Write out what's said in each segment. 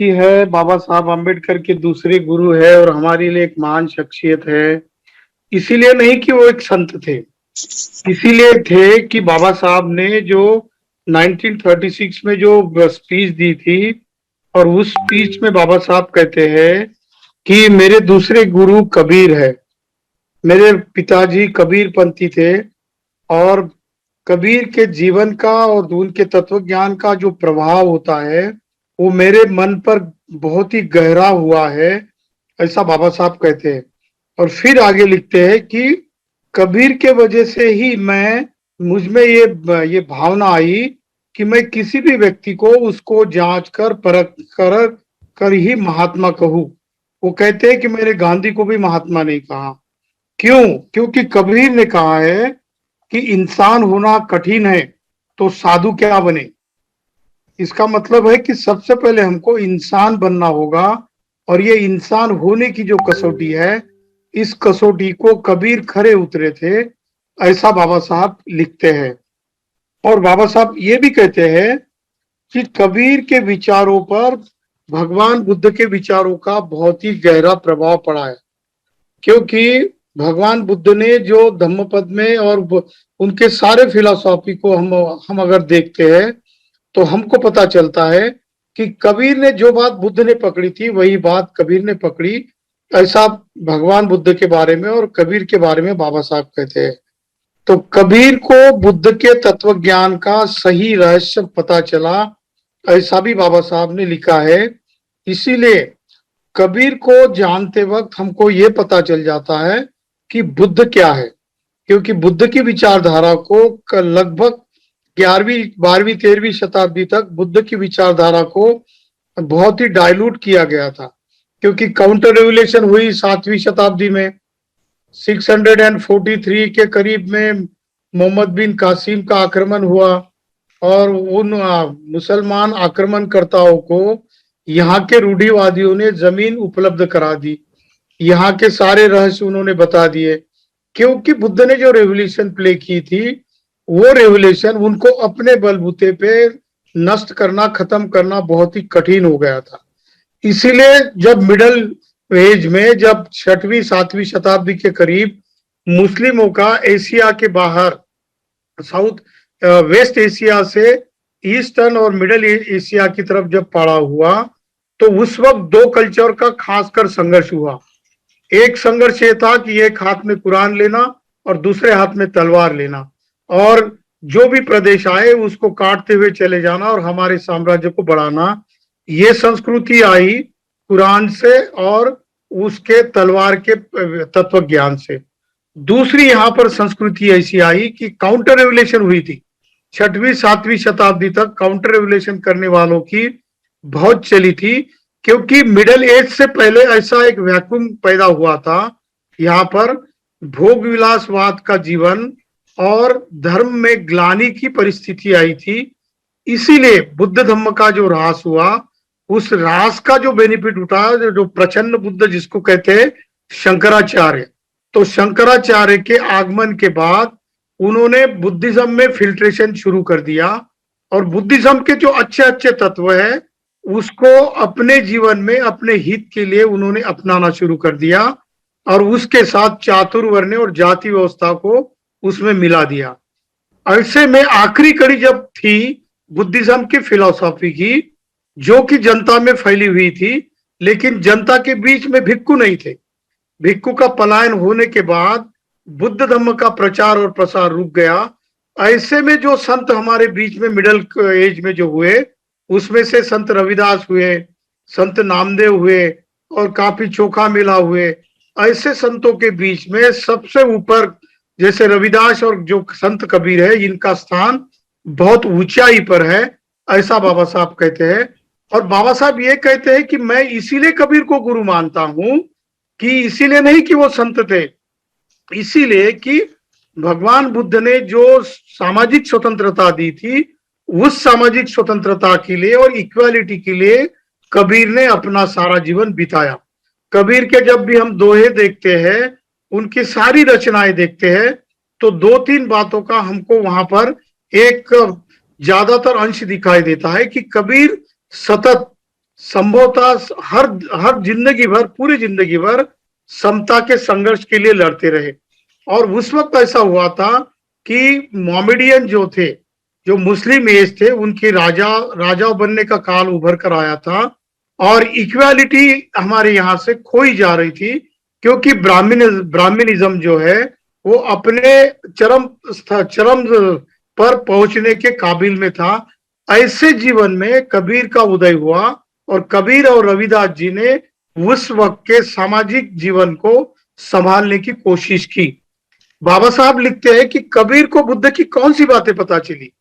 की है, बाबा साहब आम्बेडकर के दूसरे गुरु है और हमारे लिए एक महान शख्सियत है। इसीलिए नहीं कि वो एक संत थे, इसीलिए थे कि बाबा साहब ने जो 1936 में जो स्पीच दी थी, और उस स्पीच में बाबा साहब कहते हैं कि मेरे दूसरे गुरु कबीर है। मेरे पिताजी कबीर पंथी थे, और कबीर के जीवन का और उनके तत्व ज्ञान का जो प्रभाव होता है वो मेरे मन पर बहुत ही गहरा हुआ है, ऐसा बाबा साहब कहते हैं। और फिर आगे लिखते हैं कि कबीर के वजह से ही मुझ में ये भावना आई कि मैं किसी भी व्यक्ति को उसको जांच कर परख कर ही महात्मा कहूं। वो कहते हैं कि मैंने गांधी को भी महात्मा नहीं कहा। क्यों? क्योंकि कबीर ने कहा है कि इंसान होना कठिन है तो साधु क्या बने। इसका मतलब है कि सबसे पहले हमको इंसान बनना होगा, और ये इंसान होने की जो कसौटी है, इस कसौटी को कबीर खरे उतरे थे, ऐसा बाबा साहब लिखते हैं। और बाबा साहब ये भी कहते हैं कि कबीर के विचारों पर भगवान बुद्ध के विचारों का बहुत ही गहरा प्रभाव पड़ा है। क्योंकि भगवान बुद्ध ने जो धम्मपद में और उनके सारे फिलॉसफी को हम अगर देखते हैं तो हमको पता चलता है कि कबीर ने जो बात बुद्ध ने पकड़ी थी वही बात कबीर ने पकड़ी, ऐसा भगवान बुद्ध के बारे में और कबीर के बारे में बाबा साहब कहते हैं। तो कबीर को बुद्ध के तत्व ज्ञान का सही रहस्य पता चला, ऐसा भी बाबा साहब ने लिखा है। इसीलिए कबीर को जानते वक्त हमको ये पता चल जाता है कि बुद्ध क्या है। क्योंकि बुद्ध की विचारधारा को लगभग 11वीं 12वीं 13वीं शताब्दी तक बुद्ध की विचारधारा को बहुत ही डाइल्यूट किया गया था। क्योंकि काउंटर रेवोल्यूशन हुई 7वीं शताब्दी में, 643 के करीब में मोहम्मद बिन कासिम का आक्रमण हुआ, और उन मुसलमान आक्रमणकर्ताओं को यहाँ के रूढ़िवादियों ने जमीन उपलब्ध करा दी, यहाँ के सारे रहस्य उन्होंने बता दिए। क्योंकि बुद्ध ने जो रेवोल्यूशन प्ले की थी, वो रेवोल्यूशन उनको अपने बलबूते पे नष्ट करना, खत्म करना बहुत ही कठिन हो गया था। इसीलिए जब मिडल एज में, जब 6वीं 7वीं शताब्दी के करीब मुस्लिमों का एशिया के बाहर, साउथ वेस्ट एशिया से ईस्टर्न और मिडल एशिया की तरफ जब पड़ा हुआ, तो उस वक्त दो कल्चर का खासकर संघर्ष हुआ। एक संघर्ष ये था कि एक हाथ में कुरान लेना और दूसरे हाथ में तलवार लेना, और जो भी प्रदेश आए उसको काटते हुए चले जाना और हमारे साम्राज्य को बढ़ाना। ये संस्कृति आई कुरान से और उसके तलवार के तत्व ज्ञान से। दूसरी यहाँ पर संस्कृति ऐसी आई कि काउंटर रेवोल्यूशन हुई थी। 6वीं 7वीं शताब्दी तक काउंटर रेवोल्यूशन करने वालों की बहुत चली थी, क्योंकि मिडिल एज से पहले ऐसा एक वैक्यूम पैदा हुआ था। यहाँ पर भोग विलासवाद का जीवन और धर्म में ग्लानि की परिस्थिति आई थी। इसीलिए बुद्ध धम्म का जो ह्रास हुआ, उस ह्रास का जो बेनिफिट उठाया जो प्रचंड बुद्ध जिसको कहते हैं शंकराचार्य, तो शंकराचार्य के आगमन के बाद उन्होंने बुद्धिज्म में फिल्ट्रेशन शुरू कर दिया, और बुद्धिज्म के जो अच्छे अच्छे तत्व है उसको अपने जीवन में अपने हित के लिए उन्होंने अपनाना शुरू कर दिया, और उसके साथ चातुर्वर्ण और जाति व्यवस्था को उसमें मिला दिया। ऐसे में आखिरी कड़ी जब थी बुद्धिज्म की फिलॉसफी की, जो कि जनता में फैली हुई थी, लेकिन जनता के बीच में भिक्खु नहीं थे। भिक्खु का पलायन होने के बाद बुद्ध धम्म का प्रचार और प्रसार रुक गया। ऐसे में जो संत हमारे बीच में मिडिल एज में जो हुए, उसमें से संत रविदास हुए, संत नामदेव हुए, और काफी चोखा मेला हुए। ऐसे संतों के बीच में सबसे ऊपर जैसे रविदास और जो संत कबीर है, इनका स्थान बहुत ऊंचाई पर है, ऐसा बाबा साहब कहते हैं। और बाबा साहब ये कहते हैं कि मैं इसीलिए कबीर को गुरु मानता हूं, कि इसीलिए नहीं कि वो संत थे, इसीलिए कि भगवान बुद्ध ने जो सामाजिक स्वतंत्रता दी थी, उस सामाजिक स्वतंत्रता के लिए और इक्वालिटी के लिए कबीर ने अपना सारा जीवन बिताया। कबीर के जब भी हम दोहे देखते हैं, उनकी सारी रचनाएं देखते हैं, तो 2-3 बातों का हमको वहां पर एक ज्यादातर अंश दिखाई देता है कि कबीर सतत संभवतः हर हर जिंदगी भर, पूरी जिंदगी भर समता के संघर्ष के लिए लड़ते रहे। और उस वक्त ऐसा हुआ था कि मोमेडियन जो थे, जो मुस्लिम एज थे, उनकी राजा बनने का काल उभर कर आया था और इक्वालिटी हमारे यहाँ से खोई जा रही थी, क्योंकि ब्राह्मणिज्म जो है वो अपने चरम पर पहुंचने के काबिल में था। ऐसे जीवन में कबीर का उदय हुआ और कबीर और रविदास जी ने उस वक्त के सामाजिक जीवन को संभालने की कोशिश की। बाबा साहब लिखते हैं कि कबीर को बुद्ध की कौन सी बातें पता चली।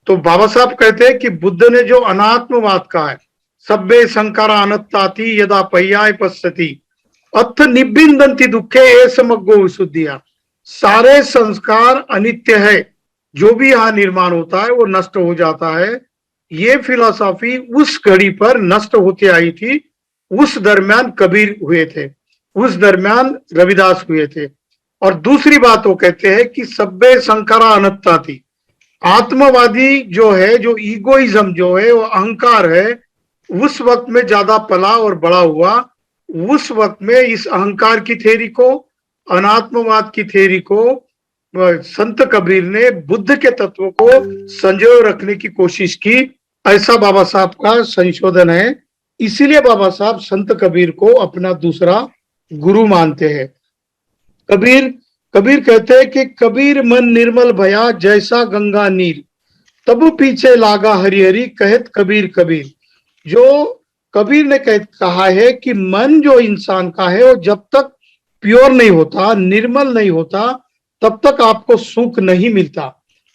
तो बाबा साहब कहते हैं कि बुद्ध ने जो अनात्मवाद कहा है, सब्बे संकारा अनत्ताति यदा पर्याय पश्यति अथ निबिंदंति दुखे ए समग्गो विशुद्धिया। सारे संस्कार अनित्य है, जो भी यहाँ निर्माण होता है वो नष्ट हो जाता है। ये फिलॉसफी उस घड़ी पर नष्ट होती आई थी। उस दरमियान कबीर हुए थे, उस दरमियान रविदास हुए थे। और दूसरी बात वो कहते हैं कि सब्बे संकारा अनत्ता थी। आत्मवादी जो है, जो ईगोइज्म जो है, वो अहंकार है, उस वक्त में ज्यादा पला और बड़ा हुआ। उस वक्त में इस अहंकार की थ्योरी को, अनात्मवाद की थ्योरी को संत कबीर ने बुद्ध के तत्व को संजोए रखने की कोशिश की। ऐसा बाबा साहब का संशोधन है। इसीलिए बाबा साहब संत कबीर को अपना दूसरा गुरु मानते हैं। कबीर कहते हैं कि कबीर मन निर्मल भया जैसा गंगा नीर, तब पीछे लागा हरि हरि कहत कबीर कबीर। जो कबीर ने कहा है कि मन जो इंसान का है वो जब तक प्योर नहीं होता, निर्मल नहीं होता, तब तक आपको सुख नहीं मिलता।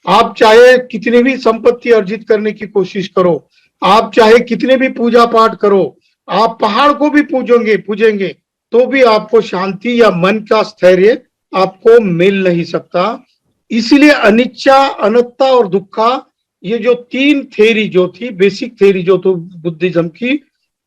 आप चाहे कितनी भी संपत्ति अर्जित करने की कोशिश करो, आप चाहे कितने भी पूजा पाठ करो, आप पहाड़ को भी पूजेंगे तो भी आपको शांति या मन का स्थैर्य आपको मिल नहीं सकता। इसलिए अनिच्छा, अनत्ता और दुखा, ये जो तीन थ्योरी जो थी, बेसिक थ्योरी जो तो बुद्धिज्म की,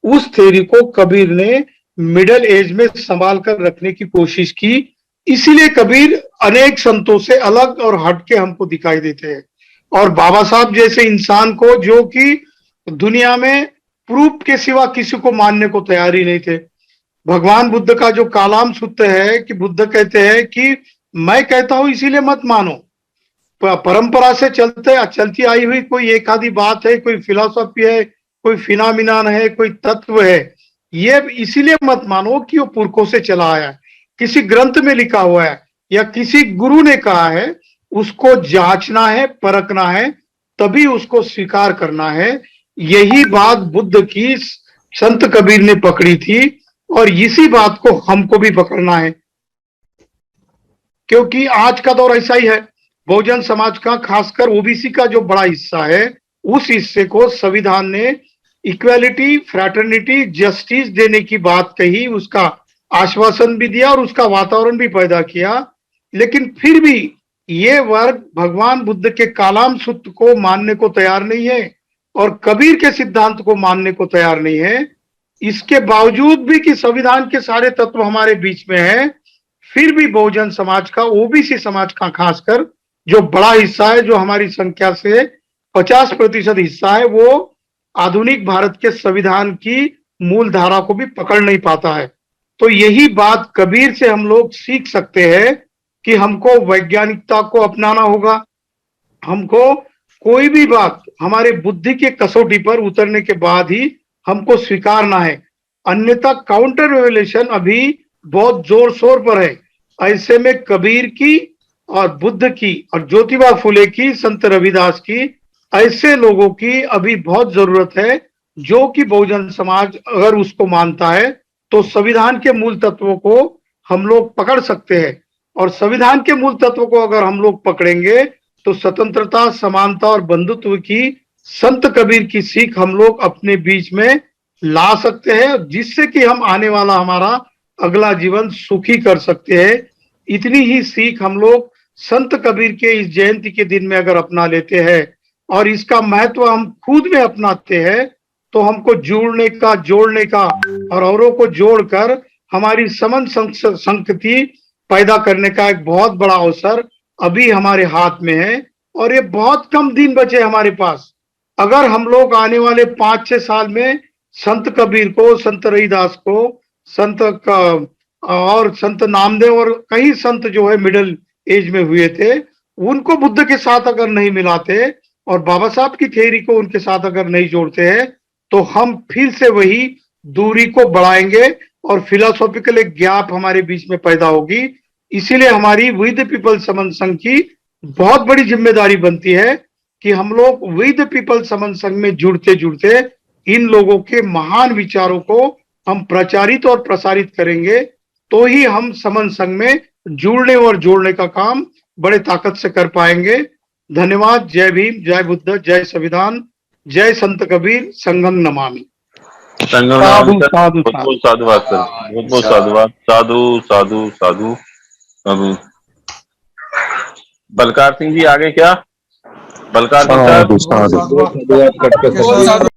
उस थ्योरी को कबीर ने मिडिल एज में संभाल कर रखने की कोशिश की। इसीलिए कबीर अनेक संतों से अलग और हटके हमको दिखाई देते हैं। और बाबा साहब जैसे इंसान को, जो कि दुनिया में प्रूफ के सिवा किसी को मानने को तैयार ही नहीं थे। भगवान बुद्ध का जो कालाम सूत्र है कि बुद्ध कहते हैं कि मैं कहता हूं इसीलिए मत मानो। परंपरा से चलती आई हुई कोई एक आधी बात है, कोई फिलॉसफी है, कोई फिनोमिनन है, कोई तत्व है, ये इसीलिए मत मानो कि वो पुरखों से चला आया है, किसी ग्रंथ में लिखा हुआ है या किसी गुरु ने कहा है। उसको जांचना है, परखना है, तभी उसको स्वीकार करना है। यही बात बुद्ध की संत कबीर ने पकड़ी थी और इसी बात को हमको भी पकड़ना है, क्योंकि आज का दौर ऐसा ही है। बहुजन समाज का, खासकर ओबीसी का जो बड़ा हिस्सा है, उस हिस्से को संविधान ने इक्वालिटी, फ्रैटर्निटी, जस्टिस देने की बात कही, उसका आश्वासन भी दिया और उसका वातावरण भी पैदा किया। लेकिन फिर भी ये वर्ग भगवान बुद्ध के कालाम सूत्र को मानने को तैयार नहीं है और कबीर के सिद्धांत को मानने को तैयार नहीं है। इसके बावजूद भी कि संविधान के सारे तत्व हमारे बीच में है, फिर भी बहुजन समाज का, ओबीसी समाज का खासकर जो बड़ा हिस्सा है, जो हमारी संख्या से 50% हिस्सा है, वो आधुनिक भारत के संविधान की मूल धारा को भी पकड़ नहीं पाता है। तो यही बात कबीर से हम लोग सीख सकते हैं कि हमको वैज्ञानिकता को अपनाना होगा। हमको कोई भी बात हमारे बुद्धि के कसौटी पर उतरने के बाद ही हमको स्वीकारना है, अन्यथा काउंटर रेवोल्यूशन अभी बहुत जोर शोर पर है। ऐसे में कबीर की और बुद्ध की और ज्योतिबा फुले की, संत रविदास की, ऐसे लोगों की अभी बहुत जरूरत है, जो कि बहुजन समाज अगर उसको मानता है तो संविधान के मूल तत्वों को हम लोग पकड़ सकते हैं। और संविधान के मूल तत्वों को अगर हम लोग पकड़ेंगे तो स्वतंत्रता, समानता और बंधुत्व की संत कबीर की सीख हम लोग अपने बीच में ला सकते हैं, जिससे कि हम आने वाला हमारा अगला जीवन सुखी कर सकते हैं। इतनी ही सीख हम लोग संत कबीर के इस जयंती के दिन में अगर अपना लेते हैं और इसका महत्व हम खुद में अपनाते हैं, तो हमको जुड़ने का, जोड़ने का और औरों को जोड़कर हमारी समन संस्कृति पैदा करने का एक बहुत बड़ा अवसर अभी हमारे हाथ में है। और ये बहुत कम दिन बचे हमारे पास। अगर हम लोग आने वाले 5-6 साल में संत कबीर को, संत रविदास को, संत का और संत नामदेव और कई संत जो है मिडिल एज में हुए थे, उनको बुद्ध के साथ अगर नहीं मिलाते और बाबा साहब की थ्योरी को उनके साथ अगर नहीं जोड़ते हैं, तो हम फिर से वही दूरी को बढ़ाएंगे और फिलोसॉफिकल एक गैप हमारे बीच में पैदा होगी। इसीलिए हमारी वी द पीपल समन संघ की बहुत बड़ी जिम्मेदारी बनती है कि हम लोग वी द पीपल समन संघ में जुड़ते जुड़ते इन लोगों के महान विचारों को हम प्रचारित और प्रसारित करेंगे, तो ही हम समन संघ में जुड़ने और जोड़ने का काम बड़े ताकत से कर पाएंगे। धन्यवाद। जय भीम, जय बुद्ध, जय संविधान, जय संत कबीर, संघं नमामि। संगम साधु नाम सर, साधु बहुत साधु। बहुत साधुवाद सर, बहुत बहुत साधुवाद। साधु साधु साधु। अब बलकार सिंह जी आगे क्या? बलकार सिंह सर। साधु साधु।